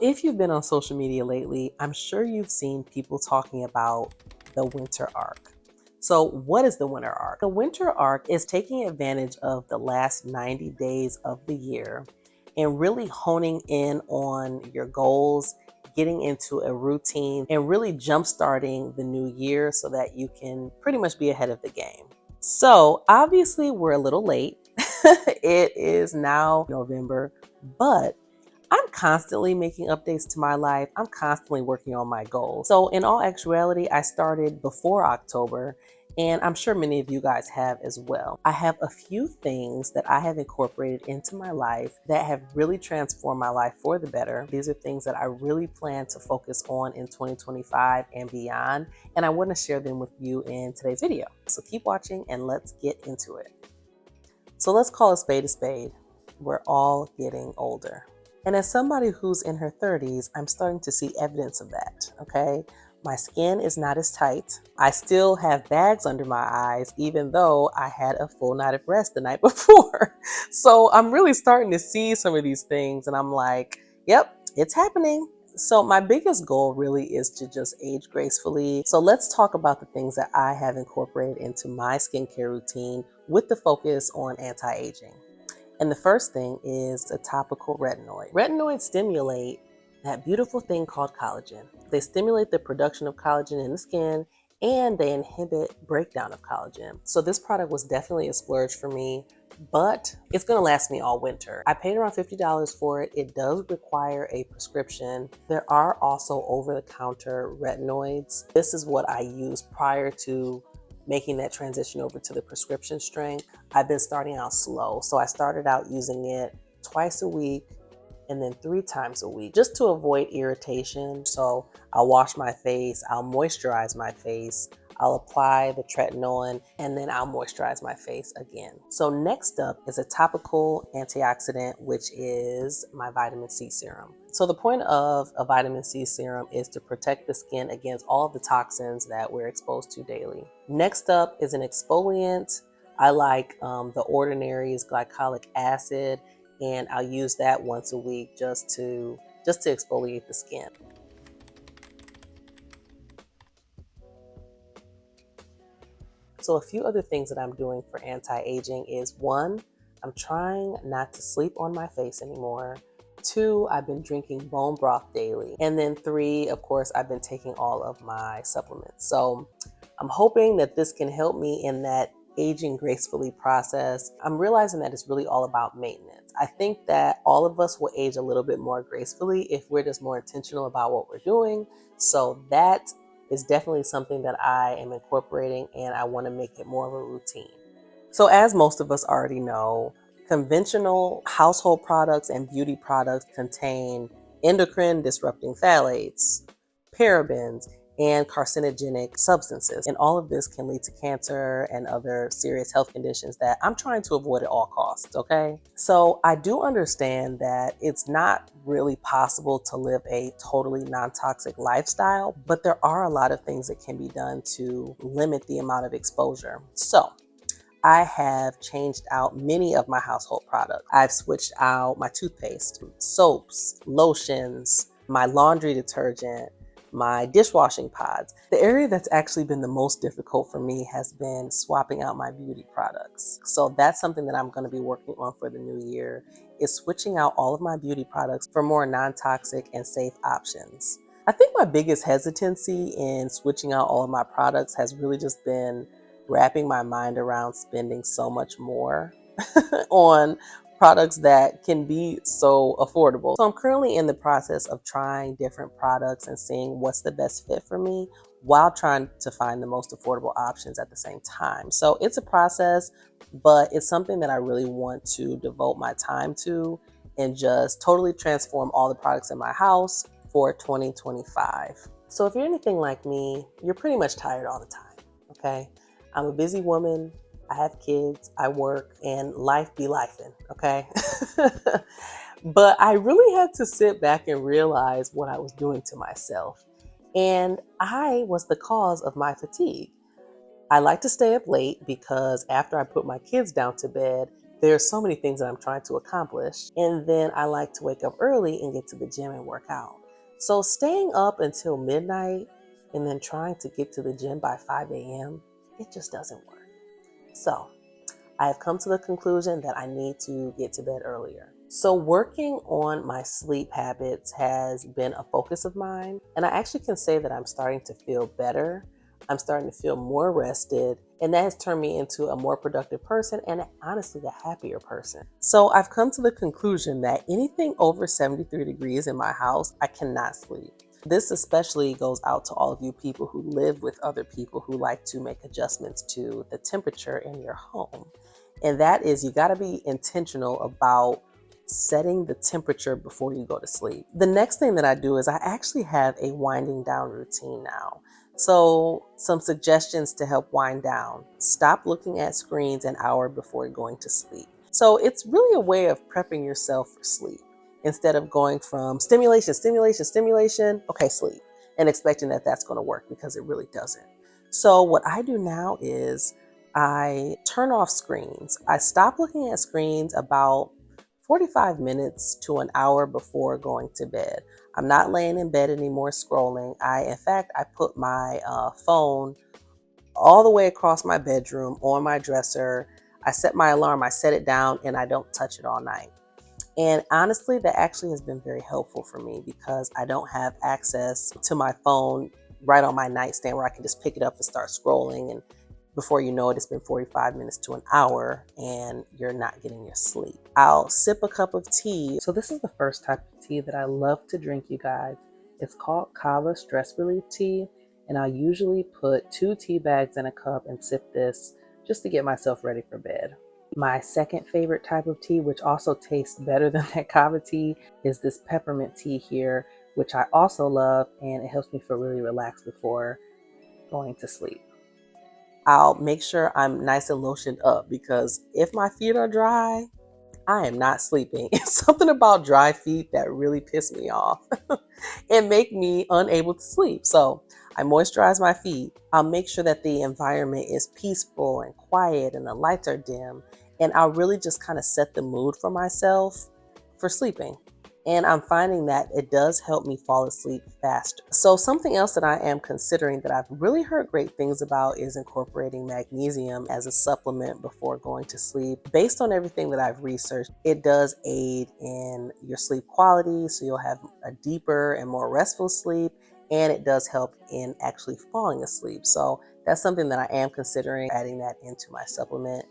If you've been on social media lately, I'm sure you've seen people talking about the winter arc. So, what is the winter arc? The winter arc is taking advantage of the last 90 days of the year and really honing in on your goals, getting into a routine, and really jumpstarting the new year so that you can pretty much be ahead of the game. So, obviously, we're a little late. It is now November, but I'm constantly making updates to my life. I'm constantly working on my goals. So, in all actuality, I started before October, and I'm sure many of you guys have as well. I have a few things that I have incorporated into my life that have really transformed my life for the better. These are things that I really plan to focus on in 2025 and beyond, and I want to share them with you in today's video. So, keep watching and let's get into it. So, let's call a spade a spade. We're all getting older. And as somebody who's in her 30s, I'm starting to see evidence of that, okay? My skin is not as tight. I still have bags under my eyes, even though I had a full night of rest the night before. So I'm really starting to see some of these things, and I'm like, yep, it's happening. So my biggest goal really is to just age gracefully. So let's talk about the things that I have incorporated into my skincare routine with the focus on anti-aging. And the first thing is a topical retinoid. Retinoids stimulate that beautiful thing called collagen. They stimulate the production of collagen in the skin and they inhibit breakdown of collagen. So this product was definitely a splurge for me, but it's gonna last me all winter. I paid around $50 for it. It does require a prescription. There are also over-the-counter retinoids. This is what I used prior to making that transition over to the prescription strength. I've been starting out slow. So I started out using it twice a week and then 3 times a week just to avoid irritation. So I'll wash my face, I'll moisturize my face, I'll apply the tretinoin, and then I'll moisturize my face again. So next up is a topical antioxidant, which is my vitamin C serum. So the point of a vitamin C serum is to protect the skin against all of the toxins that we're exposed to daily. Next up is an exfoliant. I like the Ordinary's glycolic acid, and I'll use that once a week just to exfoliate the skin. So a few other things that I'm doing for anti-aging is 1, I'm trying not to sleep on my face anymore. 2, I've been drinking bone broth daily. And then 3, of course, I've been taking all of my supplements. So I'm hoping that this can help me in that aging gracefully process. I'm realizing that it's really all about maintenance. I think that all of us will age a little bit more gracefully if we're just more intentional about what we're doing. So that is definitely something that I am incorporating, and I want to make it more of a routine. So as most of us already know, conventional household products and beauty products contain endocrine disrupting phthalates, parabens, and carcinogenic substances. And all of this can lead to cancer and other serious health conditions that I'm trying to avoid at all costs, okay? So I do understand that it's not really possible to live a totally non-toxic lifestyle, but there are a lot of things that can be done to limit the amount of exposure. So I have changed out many of my household products. I've switched out my toothpaste, soaps, lotions, my laundry detergent, my dishwashing pods. The area that's actually been the most difficult for me has been swapping out my beauty products. So that's something that I'm going to be working on for the new year, is switching out all of my beauty products for more non-toxic and safe options. I think my biggest hesitancy in switching out all of my products has really just been wrapping my mind around spending so much more on products that can be so affordable. So I'm currently in the process of trying different products and seeing what's the best fit for me while trying to find the most affordable options at the same time. So it's a process, but it's something that I really want to devote my time to and just totally transform all the products in my house for 2025. So if you're anything like me, you're pretty much tired all the time, okay? I'm a busy woman. I have kids, I work, and life be lifing, okay? But I really had to sit back and realize what I was doing to myself. And I was the cause of my fatigue. I like to stay up late because after I put my kids down to bed, There's so many things that I'm trying to accomplish. And then I like to wake up early and get to the gym and work out. So staying up until midnight and then trying to get to the gym by 5 a.m., it just doesn't work. So I have come to the conclusion that I need to get to bed earlier. So working on my sleep habits has been a focus of mine. And I actually can say that I'm starting to feel better. I'm starting to feel more rested. And that has turned me into a more productive person and honestly a happier person. So I've come to the conclusion that anything over 73 degrees in my house, I cannot sleep. This especially goes out to all of you people who live with other people who like to make adjustments to the temperature in your home. And that is, you got to be intentional about setting the temperature before you go to sleep. The next thing that I do is I actually have a winding down routine now. So some suggestions to help wind down. Stop looking at screens an hour before going to sleep. So it's really a way of prepping yourself for sleep instead of going from stimulation, okay, sleep, and expecting that that's going to work, because it really doesn't. So what I do now is I turn off screens. I stop looking at screens about 45 minutes to an hour before going to bed. I'm not laying in bed anymore scrolling. In fact, I put my phone all the way across my bedroom on my dresser. I set my alarm, I set it down, and I don't touch it all night. And honestly, that actually has been very helpful for me because I don't have access to my phone right on my nightstand where I can just pick it up and start scrolling. And before you know it, it's been 45 minutes to an hour and you're not getting your sleep. I'll sip a cup of tea. So this is the first type of tea that I love to drink, you guys. It's called Kava Stress Relief Tea. And I usually put 2 tea bags in a cup and sip this just to get myself ready for bed. My second favorite type of tea, which also tastes better than that kava tea, is this peppermint tea here, which I also love, and it helps me feel really relaxed before going to sleep. I'll make sure I'm nice and lotioned up, because if my feet are dry, I am not sleeping. It's something about dry feet that really piss me off and make me unable to sleep. So I moisturize my feet. I'll make sure that the environment is peaceful and quiet and the lights are dim. And I'll really just kind of set the mood for myself for sleeping. And I'm finding that it does help me fall asleep faster. So something else that I am considering that I've really heard great things about is incorporating magnesium as a supplement before going to sleep. Based on everything that I've researched, it does aid in your sleep quality, so you'll have a deeper and more restful sleep, and it does help in actually falling asleep. So that's something that I am considering, adding that into my supplement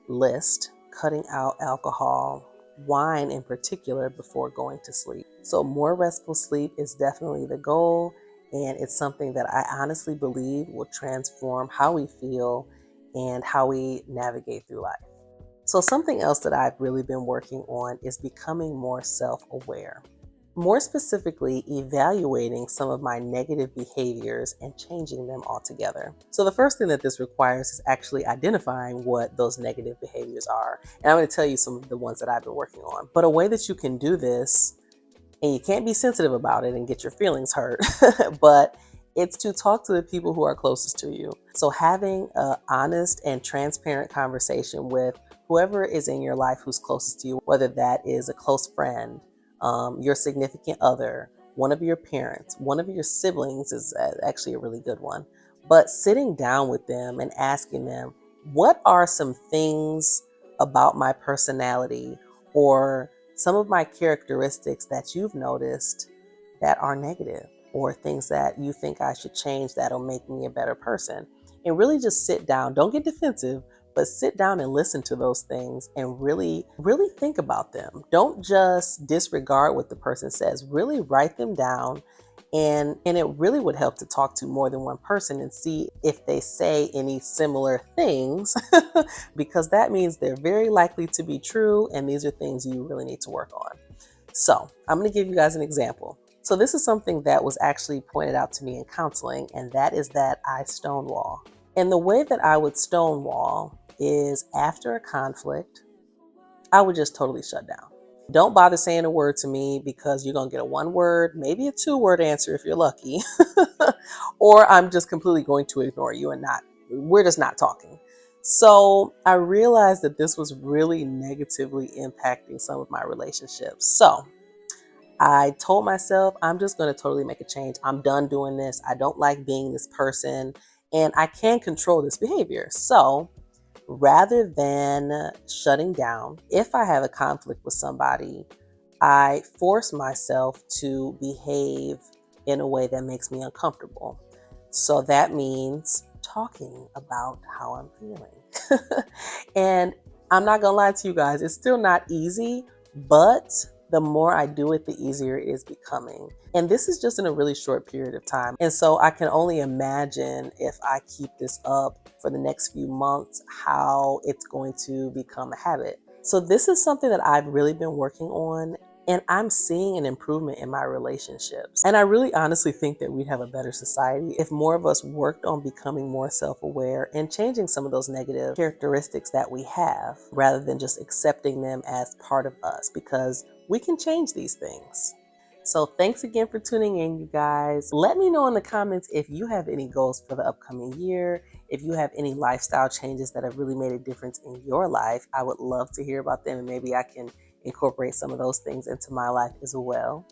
list, cutting out alcohol, wine in particular, before going to sleep. So more restful sleep is definitely the goal, and it's something that I honestly believe will transform how we feel and how we navigate through life. So something else that I've really been working on is becoming more self-aware. More specifically, evaluating some of my negative behaviors and changing them altogether. So the first thing that this requires is actually identifying what those negative behaviors are. And I'm going to tell you some of the ones that I've been working on. But a way that you can do this, and you can't be sensitive about it and get your feelings hurt, but it's to talk to the people who are closest to you. So having an honest and transparent conversation with whoever is in your life who's closest to you, whether that is a close friend, your significant other, one of your parents, one of your siblings is actually a really good one. But sitting down with them and asking them, what are some things about my personality or some of my characteristics that you've noticed that are negative, or things that you think I should change that'll make me a better person? And really just sit down. Don't get defensive, but sit down and listen to those things and really think about them. Don't just disregard what the person says. Really write them down. And it really would help to talk to more than one person and see if they say any similar things, because that means they're very likely to be true. And these are things you really need to work on. So I'm going to give you guys an example. So this is something that was actually pointed out to me in counseling, and that is that I stonewall. And the way that I would stonewall is after a conflict, I would just totally shut down. Don't bother saying a word to me, because you're going to get a 1-word, maybe a 2-word answer if you're lucky, or I'm just completely going to ignore you and we're just not talking. So I realized that this was really negatively impacting some of my relationships. So I told myself, I'm just going to totally make a change. I'm done doing this. I don't like being this person, and I can control this behavior. So rather than shutting down, if I have a conflict with somebody, I force myself to behave in a way that makes me uncomfortable. So that means talking about how I'm feeling. And I'm not gonna lie to you guys, it's still not easy, but the more I do it, the easier it is becoming. And this is just in a really short period of time. And so I can only imagine if I keep this up for the next few months, how it's going to become a habit. So this is something that I've really been working on, and I'm seeing an improvement in my relationships. And I really honestly think that we'd have a better society if more of us worked on becoming more self-aware and changing some of those negative characteristics that we have, rather than just accepting them as part of us, because we can change these things. So thanks again for tuning in, you guys. Let me know in the comments if you have any goals for the upcoming year, if you have any lifestyle changes that have really made a difference in your life. I would love to hear about them, and maybe I can incorporate some of those things into my life as well.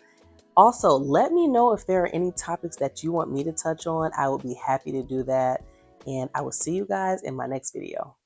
Also, let me know if there are any topics that you want me to touch on. I would be happy to do that. And I will see you guys in my next video.